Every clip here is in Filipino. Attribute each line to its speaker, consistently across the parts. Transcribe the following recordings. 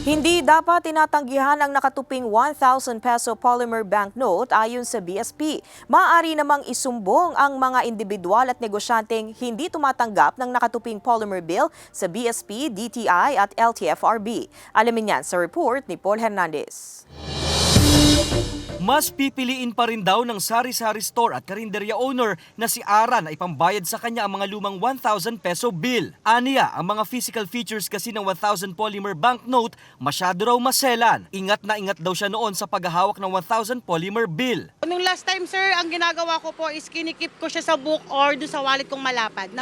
Speaker 1: Hindi dapat tinatanggihan ang nakatuping 1,000 peso polymer banknote ayon sa BSP. Maaari namang isumbong ang mga individual at negosyanteng hindi tumatanggap ng nakatuping polymer bill sa BSP, DTI at LTFRB. Alamin yan sa report ni Paul Hernandez.
Speaker 2: Mas pipiliin pa rin daw ng sari-sari store at karinderya owner na si Ara na ipambayad sa kanya ang mga lumang 1,000 peso bill. Aniya, ang mga physical features kasi ng 1,000 polymer banknote masyado raw maselan. Ingat na ingat daw siya noon sa paghahawak ng 1,000 polymer bill.
Speaker 3: Nung last time sir, ang ginagawa ko po is kinikip ko siya sa book or doon sa wallet kong malapad na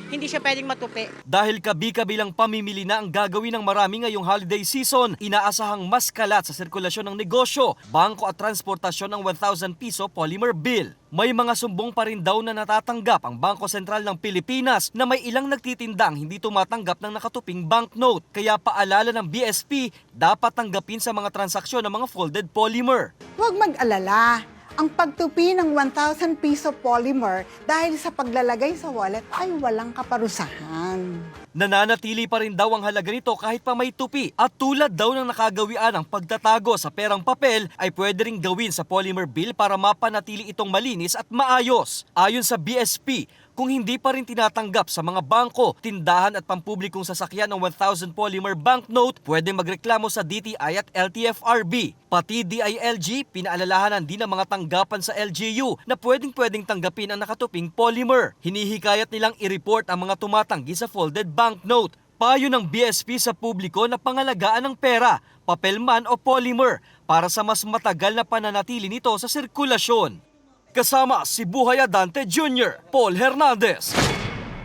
Speaker 3: hindi siya pwedeng matupi.
Speaker 2: Dahil kabi-kabilang pamimili na ang gagawin ng marami ngayong holiday season, inaasahang mas kalat sa sirkulasyon ng negosyo, bangko at transportasyon ng 1,000 piso polymer bill. May mga sumbong pa rin daw na natatanggap ang Bangko Sentral ng Pilipinas na may ilang nagtitindang hindi tumatanggap ng nakatuping banknote. Kaya paalala ng BSP, dapat tanggapin sa mga transaksyon ng mga folded polymer.
Speaker 4: Huwag mag-alala. Ang pagtupi ng 1,000 piso polymer dahil sa paglalagay sa wallet ay walang kaparusahan.
Speaker 2: Nananatili pa rin daw ang halaga nito kahit pa may tupi at tulad daw ng nakagawian ng pagtatago sa perang papel ay pwede ring gawin sa polymer bill para mapanatili itong malinis at maayos. Ayon sa BSP, kung hindi pa rin tinatanggap sa mga bangko, tindahan at pampublikong sasakyan ng 1,000 polymer banknote, pwede magreklamo sa DTI at LTFRB. Pati DILG, pinaalalahanan din ng mga tanggapan sa LGU na pwedeng tanggapin ang nakatuping polymer. Hinihikayat nilang i-report ang mga tumatanggi sa folded banknote. Payo ng BSP sa publiko na pangalagaan ng pera, papel man o polymer para sa mas matagal na pananatili nito sa sirkulasyon. Kasama si Buhay Adante Jr., Paul Hernandez,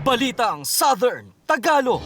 Speaker 2: Balitang Southern Tagalog.